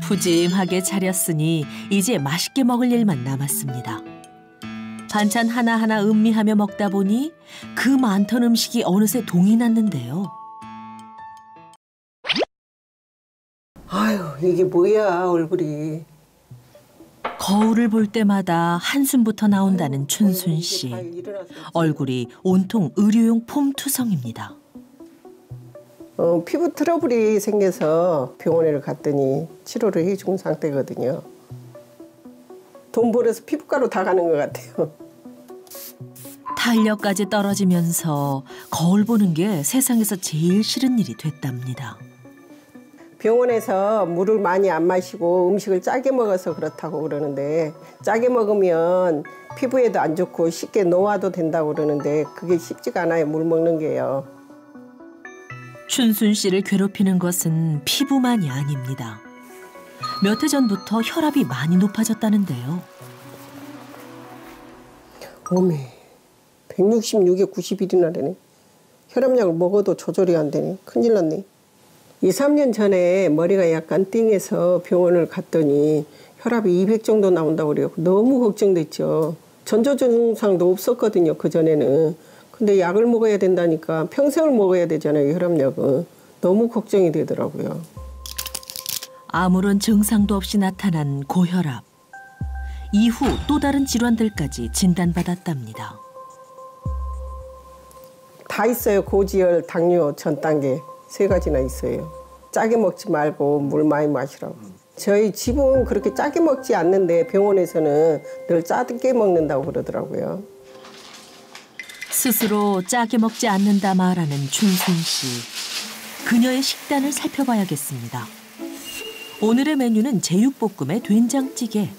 푸짐하게 차렸으니 이제 맛있게 먹을 일만 남았습니다. 반찬 하나하나 음미하며 먹다 보니 그 많던 음식이 어느새 동이 났는데요. 아유, 이게 뭐야, 얼굴이. 거울을 볼 때마다 한숨부터 나온다는 춘순 씨. 얼굴이 온통 의료용 폼투성입니다. 피부 트러블이 생겨서 병원에 갔더니 치료를 해준 상태거든요. 돈 벌어서 피부과로 다 가는 것 같아요. 탄력까지 떨어지면서 거울 보는 게 세상에서 제일 싫은 일이 됐답니다. 병원에서 물을 많이 안 마시고 음식을 짜게 먹어서 그렇다고 그러는데, 짜게 먹으면 피부에도 안 좋고 쉽게 노화도 된다고 그러는데 그게 쉽지가 않아요, 물 먹는 게요. 춘순 씨를 괴롭히는 것은 피부만이 아닙니다. 몇 해 전부터 혈압이 많이 높아졌다는데요. 어메, 166에 91이나 되네. 혈압약을 먹어도 조절이 안 되네. 큰일 났네. 2, 3년 전에 머리가 약간 띵해서 병원을 갔더니 혈압이 200 정도 나온다고 그래요. 너무 걱정됐죠. 전조 증상도 없었거든요, 그전에는. 근데 약을 먹어야 된다니까 평생을 먹어야 되잖아요, 혈압약은. 너무 걱정이 되더라고요. 아무런 증상도 없이 나타난 고혈압. 이후 또 다른 질환들까지 진단받았답니다. 다 있어요. 고지혈, 당뇨, 전 단계. 3가지나 있어요. 짜게 먹지 말고 물 많이 마시라고. 저희 집은 그렇게 짜게 먹지 않는데 병원에서는 늘 짜게 먹는다고 그러더라고요. 스스로 짜게 먹지 않는다 말하는 춘순 씨. 그녀의 식단을 살펴봐야겠습니다. 오늘의 메뉴는 제육볶음에 된장찌개.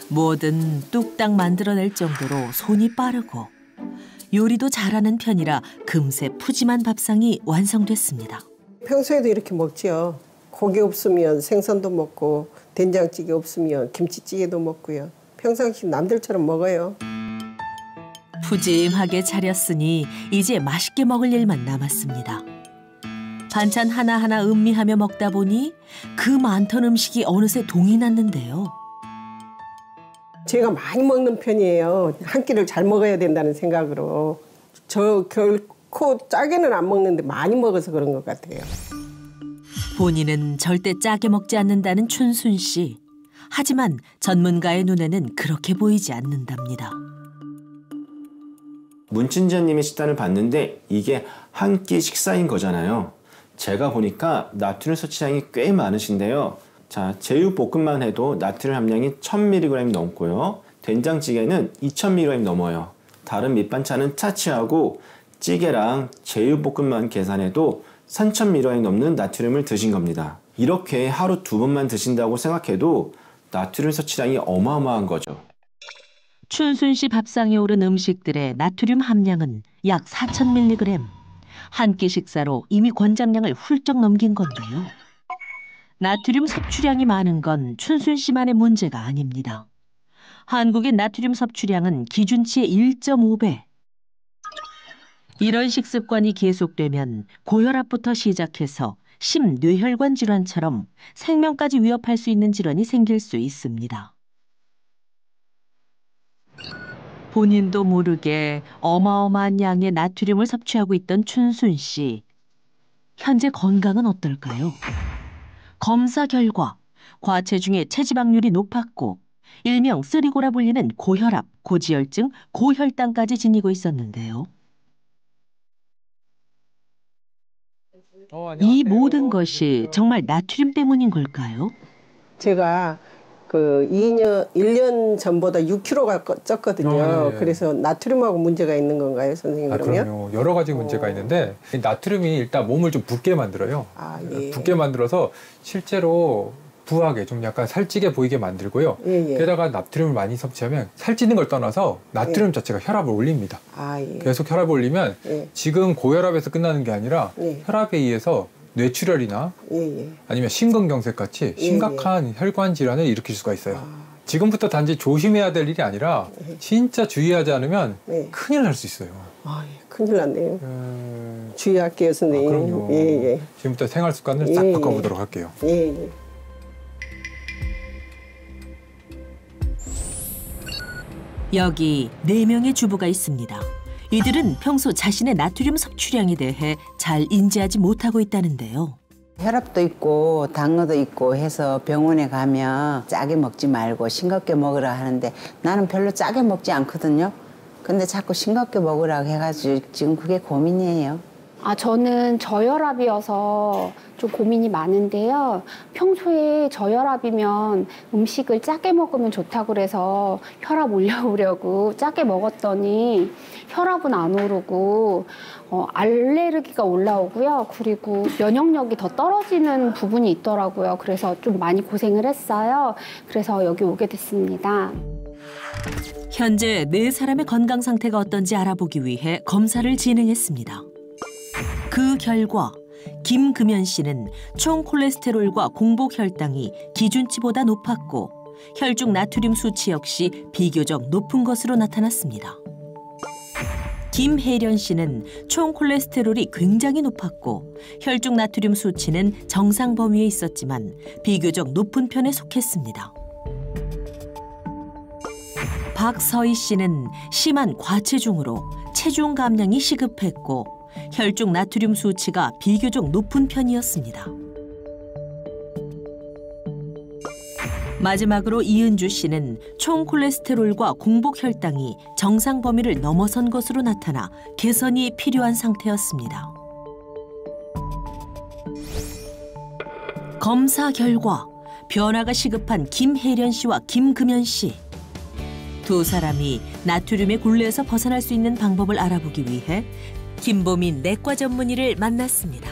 뭐든 뚝딱 만들어낼 정도로 손이 빠르고 요리도 잘하는 편이라 금세 푸짐한 밥상이 완성됐습니다. 평소에도 이렇게 먹지요. 고기 없으면 생선도 먹고 된장찌개 없으면 김치찌개도 먹고요. 평상시 남들처럼 먹어요. 푸짐하게 차렸으니 이제 맛있게 먹을 일만 남았습니다. 반찬 하나하나 음미하며 먹다 보니 그 많던 음식이 어느새 동이 났는데요. 제가 많이 먹는 편이에요. 한 끼를 잘 먹어야 된다는 생각으로. 저 결코 짜게는 안 먹는데 많이 먹어서 그런 것 같아요. 본인은 절대 짜게 먹지 않는다는 춘순 씨. 하지만 전문가의 눈에는 그렇게 보이지 않는답니다. 문춘자님의 식단을 봤는데 이게 한 끼 식사인 거잖아요. 제가 보니까 나트륨 섭취량이 꽤 많으신데요. 자, 제육볶음만 해도 나트륨 함량이 1000mg 넘고요. 된장찌개는 2000mg 넘어요. 다른 밑반찬은 차치하고 찌개랑 제육볶음만 계산해도 3000mg 넘는 나트륨을 드신 겁니다. 이렇게 하루 2번만 드신다고 생각해도 나트륨 섭취량이 어마어마한 거죠. 춘순 씨 밥상에 오른 음식들의 나트륨 함량은 약 4000mg. 한 끼 식사로 이미 권장량을 훌쩍 넘긴 건데요. 나트륨 섭취량이 많은 건 춘순 씨만의 문제가 아닙니다. 한국의 나트륨 섭취량은 기준치의 1.5배. 이런 식습관이 계속되면 고혈압부터 시작해서 심뇌혈관 질환처럼 생명까지 위협할 수 있는 질환이 생길 수 있습니다. 본인도 모르게 어마어마한 양의 나트륨을 섭취하고 있던 춘순 씨. 현재 건강은 어떨까요? 검사 결과 과체중에 체지방률이 높았고 일명 쓰리고라 불리는 고혈압, 고지혈증, 고혈당까지 지니고 있었는데요. 이 모든 것이 정말 나트륨 때문인 걸까요? 제가 그 1년 전보다 6kg가 쪘거든요. 예. 그래서 나트륨하고 문제가 있는 건가요, 선생님? 그러면? 그럼요. 여러 가지 문제가 있는데 나트륨이 일단 몸을 좀 붓게 만들어요. 예. 붓게 만들어서 실제로 부하게 좀 약간 살찌게 보이게 만들고요. 예. 게다가 나트륨을 많이 섭취하면 살찌는 걸 떠나서 나트륨 자체가 혈압을 올립니다. 예. 계속 혈압을 올리면 지금 고혈압에서 끝나는 게 아니라 혈압에 의해서 뇌출혈이나 아니면 심근경색 같이 심각한 혈관 질환을 일으킬 수가 있어요. 지금부터 단지 조심해야 될 일이 아니라 진짜 주의하지 않으면 큰일 날 수 있어요. 큰일 났네요. 주의할게요, 선생님. 그럼요. 지금부터 생활 습관을 싹 바꿔보도록 할게요. 여기 4명의 주부가 있습니다. 이들은 평소 자신의 나트륨 섭취량에 대해 잘 인지하지 못하고 있다는데요. 혈압도 있고 당뇨도 있고 해서 병원에 가면 짜게 먹지 말고 싱겁게 먹으라 하는데 나는 별로 짜게 먹지 않거든요. 근데 자꾸 싱겁게 먹으라고 해가지고 지금 그게 고민이에요. 저는 저혈압이어서 좀 고민이 많은데요. 평소에 저혈압이면 음식을 짜게 먹으면 좋다고 그래서 혈압 올려보려고 짜게 먹었더니 혈압은 안 오르고 알레르기가 올라오고요. 그리고 면역력이 더 떨어지는 부분이 있더라고요. 그래서 좀 많이 고생을 했어요. 그래서 여기 오게 됐습니다. 현재 4사람의 건강 상태가 어떤지 알아보기 위해 검사를 진행했습니다. 그 결과 김금연 씨는 총 콜레스테롤과 공복 혈당이 기준치보다 높았고 혈중 나트륨 수치 역시 비교적 높은 것으로 나타났습니다. 김혜련 씨는 총 콜레스테롤이 굉장히 높았고 혈중 나트륨 수치는 정상 범위에 있었지만 비교적 높은 편에 속했습니다. 박서희 씨는 심한 과체중으로 체중 감량이 시급했고 혈중 나트륨 수치가 비교적 높은 편이었습니다. 마지막으로 이은주 씨는 총 콜레스테롤과 공복 혈당이 정상 범위를 넘어선 것으로 나타나 개선이 필요한 상태였습니다. 검사 결과 변화가 시급한 김혜련 씨와 김금연 씨. 2사람이 나트륨의 굴레에서 벗어날 수 있는 방법을 알아보기 위해 김보민 내과 전문의를 만났습니다.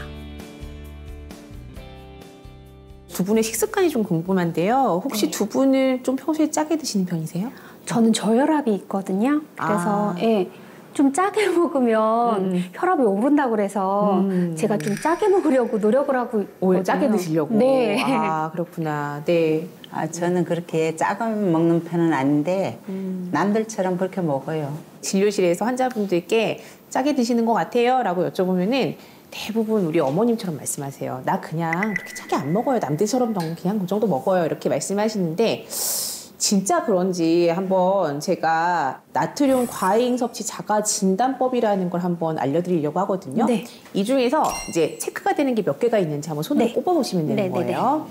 두 분의 식습관이 좀 궁금한데요. 혹시 두 분은 좀 평소에 짜게 드시는 편이세요? 저는 저혈압이 있거든요. 그래서 좀 짜게 먹으면 혈압이 오른다고 그래서 제가 좀 짜게 먹으려고 노력을 하고 있거든요. 짜게 드시려고? 네. 그렇구나. 네. 저는 그렇게 짜게 먹는 편은 아닌데 남들처럼 그렇게 먹어요. 진료실에서 환자분들께 짜게 드시는 것 같아요? 라고 여쭤보면은 대부분 우리 어머님처럼 말씀하세요. 나 그냥 그렇게 짜게 안 먹어요. 남들처럼 그냥 그 정도 먹어요. 이렇게 말씀하시는데 진짜 그런지 한번 제가 나트륨 과잉 섭취 자가 진단법이라는 걸 한번 알려드리려고 하거든요. 네. 이 중에서 이제 체크가 되는 게 몇 개가 있는지 한번 손으로 꼽아보시면 되는 거예요.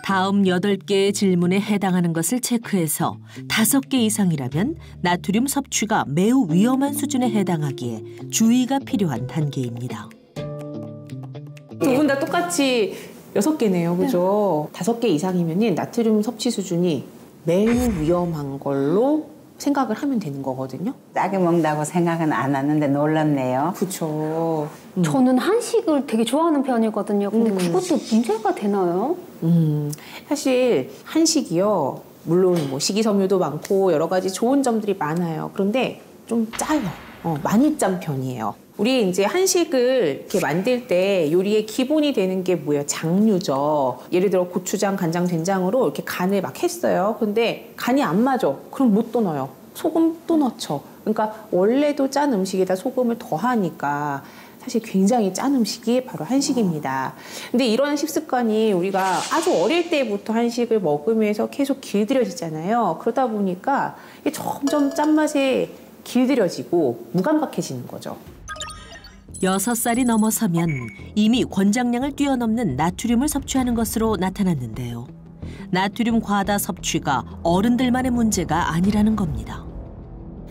다음 8개의 질문에 해당하는 것을 체크해서 5개 이상이라면 나트륨 섭취가 매우 위험한 수준에 해당하기에 주의가 필요한 단계입니다. 두 분 다 똑같이 6개네요. 그죠? 5개 이상이면 나트륨 섭취 수준이 매우 위험한 걸로 생각을 하면 되는 거거든요. 짜게 먹는다고 생각은 안 하는데 놀랍네요. 그렇죠. 저는 한식을 되게 좋아하는 편이거든요. 근데 그것도 문제가 되나요? 사실 한식이요. 물론 뭐 식이섬유도 많고 여러 가지 좋은 점들이 많아요. 그런데 좀 짜요. 많이 짠 편이에요. 우리 이제 한식을 이렇게 만들 때 요리의 기본이 되는 게 뭐예요? 장류죠. 예를 들어 고추장, 간장, 된장으로 이렇게 간을 막 했어요. 근데 간이 안 맞아. 그럼 못 또 넣어요. 소금 또 넣죠. 그러니까 원래도 짠 음식에다 소금을 더하니까 사실 굉장히 짠 음식이 바로 한식입니다. 근데 이런 식습관이 우리가 아주 어릴 때부터 한식을 먹으면서 계속 길들여지잖아요. 그러다 보니까 이게 점점 짠맛에 길들여지고 무감각해지는 거죠. 6살이 넘어서면 이미 권장량을 뛰어넘는 나트륨을 섭취하는 것으로 나타났는데요. 나트륨 과다 섭취가 어른들만의 문제가 아니라는 겁니다.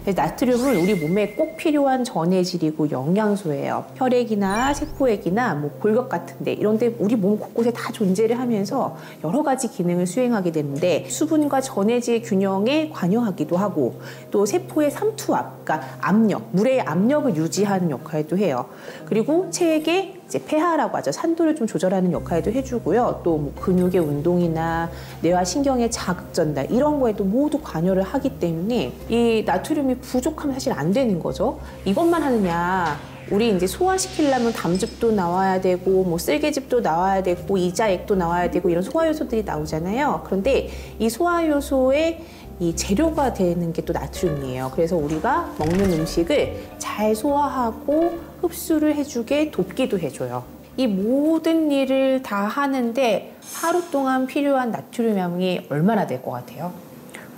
나트륨은 우리 몸에 꼭 필요한 전해질이고 영양소예요. 혈액이나 세포액이나 뭐 골격 같은데 이런데 우리 몸 곳곳에 다 존재를 하면서 여러 가지 기능을 수행하게 되는데 수분과 전해질 균형에 관여하기도 하고 또 세포의 삼투압, 그러니까 압력, 물의 압력을 유지하는 역할도 해요. 그리고 체액의 이제 폐하라고 하죠. 산도를 좀 조절하는 역할도 해주고요. 또 뭐 근육의 운동이나 뇌와 신경의 자극 전달 이런 거에도 모두 관여를 하기 때문에 이 나트륨이 부족하면 사실 안 되는 거죠. 이것만 하느냐? 우리 이제 소화시키려면 담즙도 나와야 되고 뭐 쓸개즙도 나와야 되고 이자액도 나와야 되고 이런 소화 요소들이 나오잖아요. 그런데 이 소화 요소의 이 재료가 되는 게 또 나트륨이에요. 그래서 우리가 먹는 음식을 잘 소화하고 흡수를 해주게 돕기도 해줘요. 이 모든 일을 다 하는데 하루 동안 필요한 나트륨 양이 얼마나 될 것 같아요?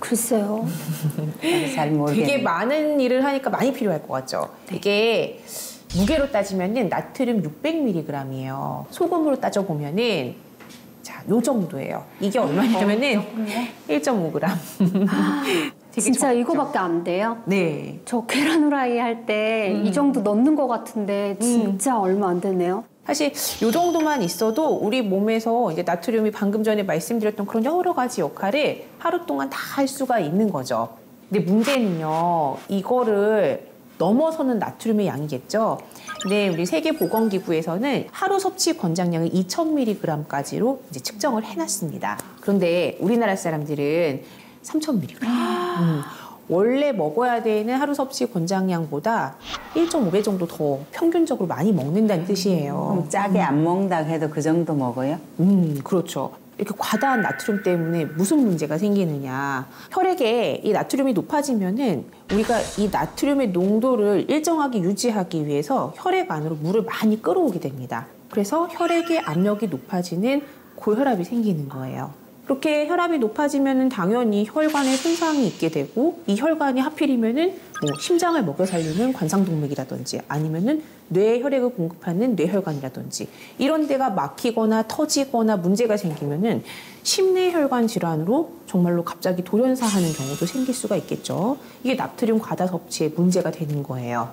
글쎄요. 잘 모르겠네요. 되게 많은 일을 하니까 많이 필요할 것 같죠. 네. 이게 무게로 따지면은 나트륨 600mg이에요. 소금으로 따져보면은 자, 요 정도예요. 이게 얼마냐면은 1.5g. 진짜 이거밖에 안 돼요? 네. 저 계란 후라이 할 때 이 정도 넣는 것 같은데 진짜 얼마 안 되네요. 사실 이 정도만 있어도 우리 몸에서 이제 나트륨이 방금 전에 말씀드렸던 그런 여러 가지 역할을 하루 동안 다 할 수가 있는 거죠. 근데 문제는요, 이거를 넘어서는 나트륨의 양이겠죠. 근데 우리 세계보건기구에서는 하루 섭취 권장량을 2000mg까지로 이제 측정을 해놨습니다. 그런데 우리나라 사람들은 3000mg. 원래 먹어야 되는 하루 섭취 권장량보다 1.5배 정도 더 평균적으로 많이 먹는다는 뜻이에요. 그럼 짜게 안 먹는다 해도 그 정도 먹어요? 그렇죠. 이렇게 과다한 나트륨 때문에 무슨 문제가 생기느냐. 혈액에 이 나트륨이 높아지면은 우리가 이 나트륨의 농도를 일정하게 유지하기 위해서 혈액 안으로 물을 많이 끌어오게 됩니다. 그래서 혈액의 압력이 높아지는 고혈압이 생기는 거예요. 그렇게 혈압이 높아지면은 당연히 혈관에 손상이 있게 되고 이 혈관이 하필이면은 뭐 심장을 먹여 살리는 관상동맥이라든지 아니면은 뇌에 혈액을 공급하는 뇌혈관이라든지 이런 데가 막히거나 터지거나 문제가 생기면은 심내혈관 질환으로 정말로 갑자기 돌연사하는 경우도 생길 수가 있겠죠. 이게 나트륨 과다 섭취의 문제가 되는 거예요.